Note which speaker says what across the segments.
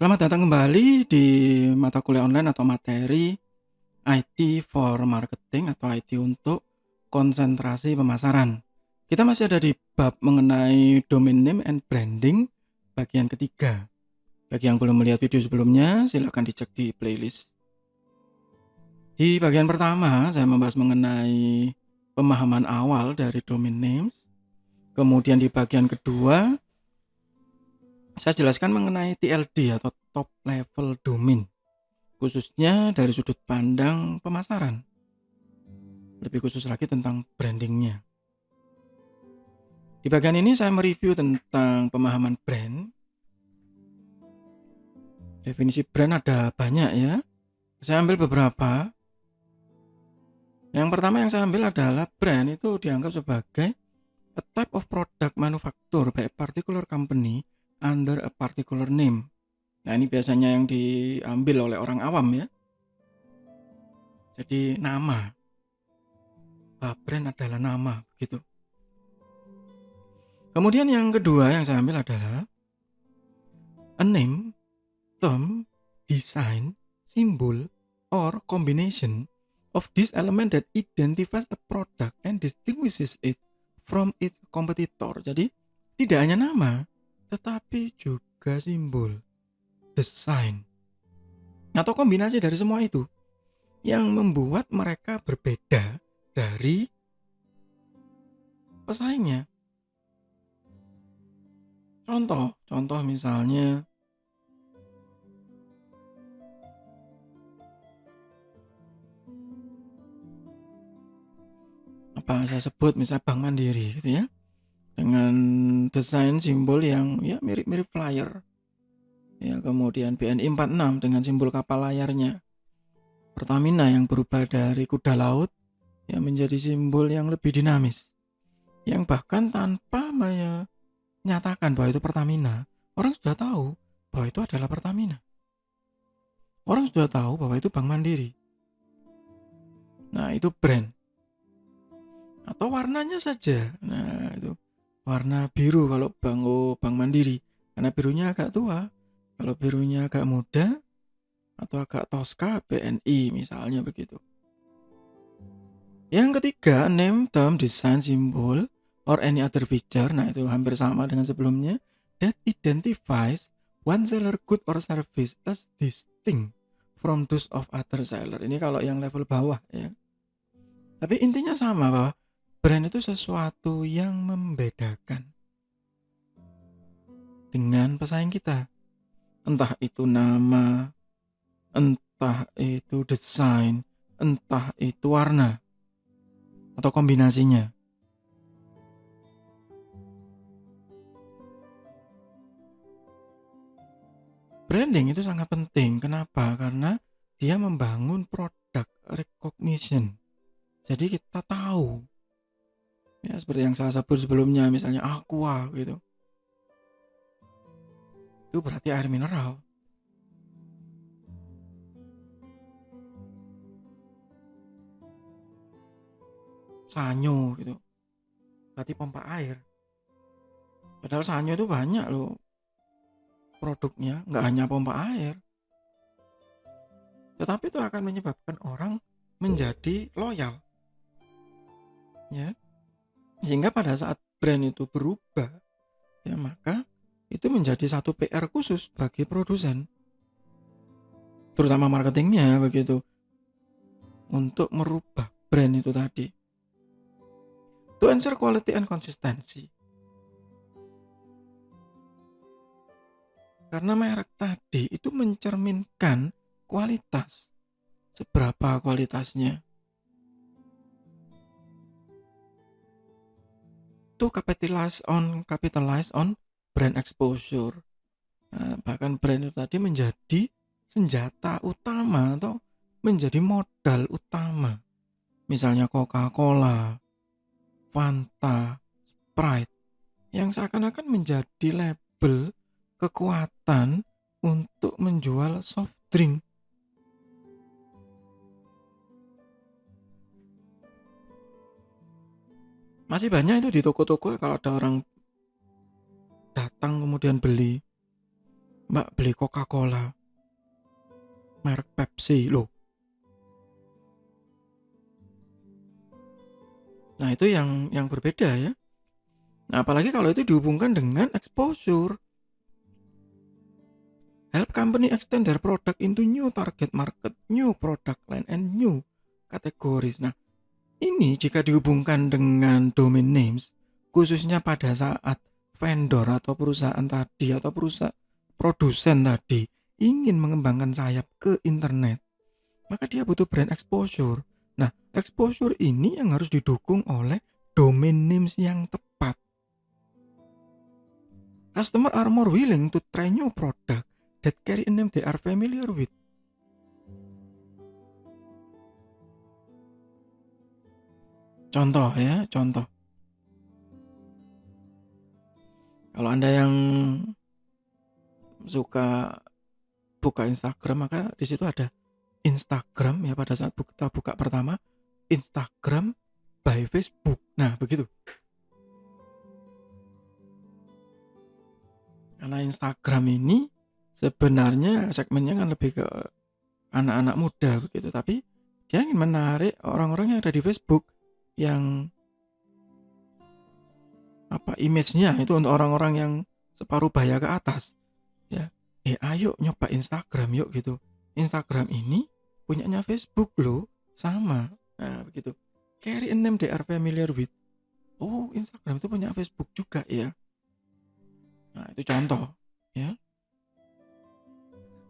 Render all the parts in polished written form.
Speaker 1: Selamat datang kembali di mata kuliah online atau materi IT for Marketing atau IT untuk konsentrasi pemasaran. Kita masih ada di bab mengenai domain name and branding bagian ketiga. Bagi yang belum melihat video sebelumnya, silakan dicek di playlist. Di bagian pertama, saya membahas mengenai pemahaman awal dari domain names. Kemudian di bagian kedua, saya jelaskan mengenai TLD atau top level domain, khususnya dari sudut pandang pemasaran. Lebih khusus lagi tentang brandingnya. Di bagian ini saya mereview tentang pemahaman brand. Definisi brand ada banyak ya. Saya ambil beberapa. Yang pertama yang saya ambil adalah brand itu dianggap sebagai a type of product manufactured by a particular company under a particular name. Nah, ini biasanya yang diambil oleh orang awam ya. Jadi nama. Brand adalah nama begitu. Kemudian yang kedua yang saya ambil adalah a name, term, design, symbol, or combination of this element that identifies a product and distinguishes it from its competitor. Jadi tidak hanya nama, tetapi juga simbol, desain, atau kombinasi dari semua itu yang membuat mereka berbeda dari pesaingnya. Contoh misalnya saya sebut misalnya Bank Mandiri gitu ya, dengan desain simbol yang ya mirip-mirip flyer ya, kemudian BNI 46 dengan simbol kapal layarnya, Pertamina yang berubah dari kuda laut ya menjadi simbol yang lebih dinamis, yang bahkan tanpa menyatakan bahwa itu Pertamina, orang sudah tahu bahwa itu adalah Pertamina, orang sudah tahu bahwa itu Bank Mandiri. Nah, itu brand. Atau warnanya saja, nah itu warna biru kalau Bank Mandiri, karena birunya agak tua. Kalau birunya agak muda atau agak toska, BNI misalnya begitu. Yang ketiga, name, term, design, symbol, or any other feature. Nah, itu hampir sama dengan sebelumnya. That identifies one seller good or service as distinct from those of other seller. Ini kalau yang level bawah ya. Tapi intinya sama, bahwa brand itu sesuatu yang membedakan dengan pesaing kita. Entah itu nama, entah itu desain, entah itu warna, atau kombinasinya. Branding itu sangat penting. Kenapa? Karena dia membangun product recognition. Jadi kita tahu. Ya, seperti yang saya sebut sebelumnya, misalnya Aqua gitu. Itu berarti air mineral. Sanyo gitu. Berarti pompa air. Padahal Sanyo itu banyak loh produknya, nggak hanya pompa air. Tetapi itu akan menyebabkan orang menjadi loyal. Ya. Sehingga pada saat brand itu berubah, ya maka itu menjadi satu PR khusus bagi produsen, terutama marketingnya begitu, untuk merubah brand itu tadi. To ensure quality and consistency. Karena merek tadi itu mencerminkan kualitas. Seberapa kualitasnya? To capitalize on brand exposure. Nah, bahkan brand itu tadi menjadi senjata utama atau menjadi modal utama. Misalnya Coca-Cola, Fanta, Sprite, yang seakan-akan menjadi label kekuatan untuk menjual soft drink. Masih banyak itu di toko-toko kalau ada orang datang kemudian beli. Mbak beli Coca-Cola merek Pepsi loh. Nah, itu yang berbeda ya. Nah, apalagi kalau itu dihubungkan dengan exposure. Help company extend their product into new target market, new product line, and new categories. Nah, ini jika dihubungkan dengan domain names, khususnya pada saat vendor atau perusahaan tadi atau perusahaan produsen tadi ingin mengembangkan sayap ke internet, maka dia butuh brand exposure. Nah, exposure ini yang harus didukung oleh domain names yang tepat. Customer are more willing to try new product that carry a name they are familiar with. Contoh ya, contoh. Kalau Anda yang suka buka Instagram, maka di situ ada Instagram ya, pada saat kita buka pertama Instagram by Facebook. Nah, begitu. Karena Instagram ini sebenarnya segmennya kan lebih ke anak-anak muda begitu, tapi dia ingin menarik orang-orang yang ada di Facebook yang image-nya itu untuk orang-orang yang separuh baya ke atas ya. Ayo nyoba Instagram yuk gitu. Instagram ini punyanya Facebook loh, sama. Nah, begitu. Carry a name they are familiar with. Oh, Instagram itu punya Facebook juga ya. Nah, itu contoh ya.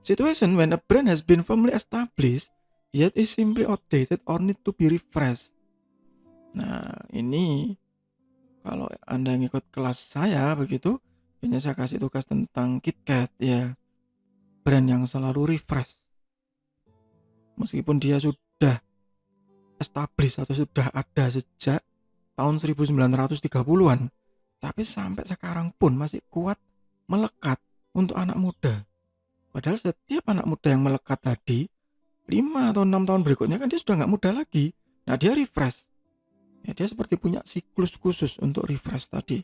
Speaker 1: Situation when a brand has been firmly established yet is simply outdated or need to be refreshed. Nah, ini kalau Anda ngikut kelas saya begitu, biasanya saya kasih tugas tentang KitKat ya. Brand yang selalu refresh. Meskipun dia sudah established atau sudah ada sejak tahun 1930-an, tapi sampai sekarang pun masih kuat melekat untuk anak muda. Padahal setiap anak muda yang melekat tadi 5 atau 6 tahun berikutnya kan dia sudah nggak muda lagi. Nah, dia refresh ya, dia seperti punya siklus khusus untuk refresh tadi.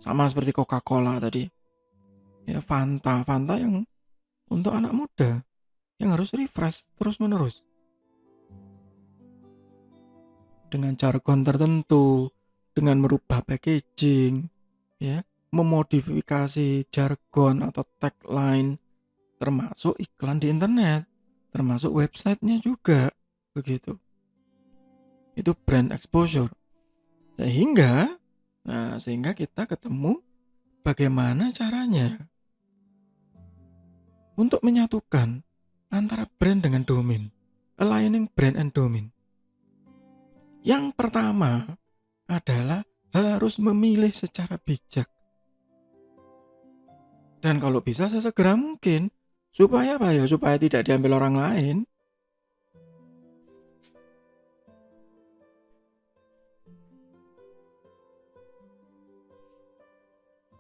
Speaker 1: Sama seperti Coca-Cola tadi ya, Fanta yang untuk anak muda yang harus refresh terus menerus dengan jargon tertentu, dengan merubah packaging ya, memodifikasi jargon atau tagline, termasuk iklan di internet, termasuk websitenya juga begitu. Itu brand exposure. Sehingga kita ketemu bagaimana caranya untuk menyatukan antara brand dengan domain, aligning brand and domain. Yang pertama adalah harus memilih secara bijak. Dan kalau bisa sesegera mungkin, supaya apa ya? Supaya tidak diambil orang lain.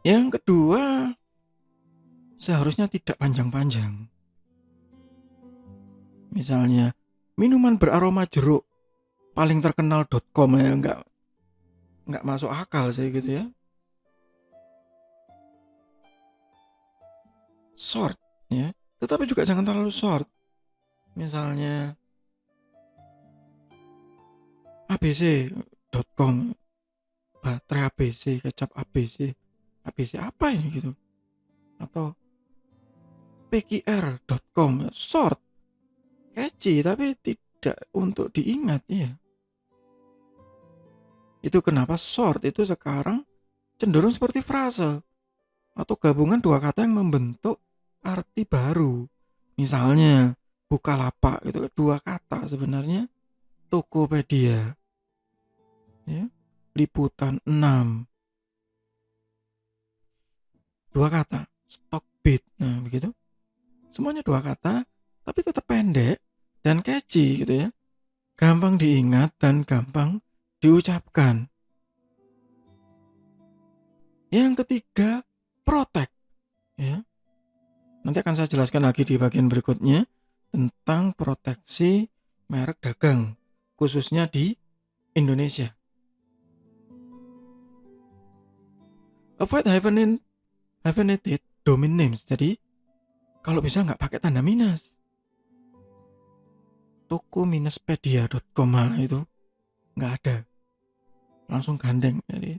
Speaker 1: Yang kedua, seharusnya tidak panjang-panjang. Misalnya, minuman beraroma jeruk paling terkenal.com ya, nggak masuk akal sih gitu ya. Short ya, tetapi juga jangan terlalu short. Misalnya abc.com, baterai ABC, kecap ABC, ABC apa ini gitu, atau pkr.com, short, catchy tapi tidak untuk diingat ya. Itu kenapa short itu sekarang cenderung seperti frase atau gabungan dua kata yang membentuk arti baru. Misalnya Bukalapak itu dua kata sebenarnya, Tokopedia ya, Liputan 6 dua kata, Stockbit. Nah, begitu. Semuanya dua kata tapi tetap pendek dan catchy gitu ya. Gampang diingat dan gampang diucapkan. Yang ketiga, protect ya. Nanti akan saya jelaskan lagi di bagian berikutnya tentang proteksi merek dagang khususnya di Indonesia. Avoid hyphenated domain names. Jadi kalau bisa nggak pakai tanda minus. toko-pedia.com itu nggak ada, langsung gandeng. Jadi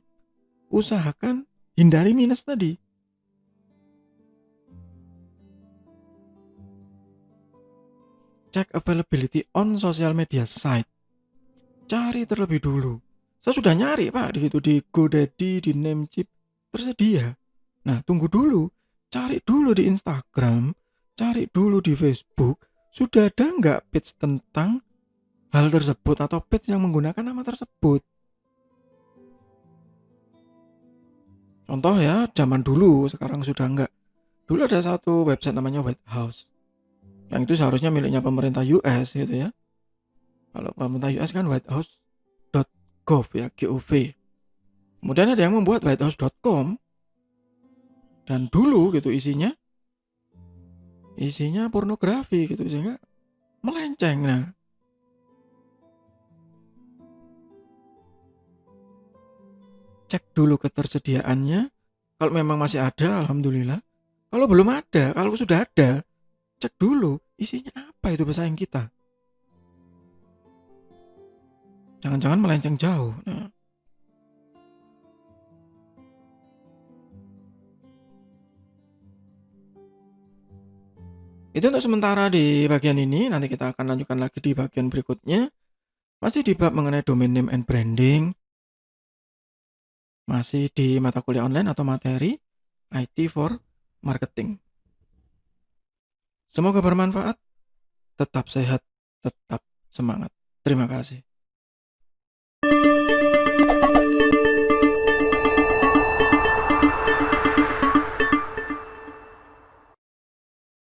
Speaker 1: usahakan hindari minus tadi. Cek availability on social media site. Cari terlebih dulu. Saya sudah nyari Pak di GoDaddy, di Namecheap, tersedia. Nah, tunggu dulu. Cari dulu di Instagram, cari dulu di Facebook, sudah ada nggak page tentang hal tersebut atau page yang menggunakan nama tersebut. Contoh ya, zaman dulu, sekarang sudah enggak. Dulu ada satu website namanya White House. Yang itu seharusnya miliknya pemerintah US gitu ya. Kalau pemerintah US kan whitehouse.gov ya, GOV. Kemudian ada yang membuat whitehouse.com. Dan dulu gitu isinya pornografi gitu, sehingga melenceng. Nah, cek dulu ketersediaannya. Kalau memang masih ada, alhamdulillah. Kalau belum ada, kalau sudah ada, cek dulu isinya apa itu pesaing kita. Jangan-jangan melenceng jauh. Nah, itu untuk sementara di bagian ini. Nanti kita akan lanjutkan lagi di bagian berikutnya. Masih di bab mengenai domain name and branding. Masih di mata kuliah online atau materi IT for marketing. Semoga bermanfaat. Tetap sehat, tetap semangat. Terima kasih.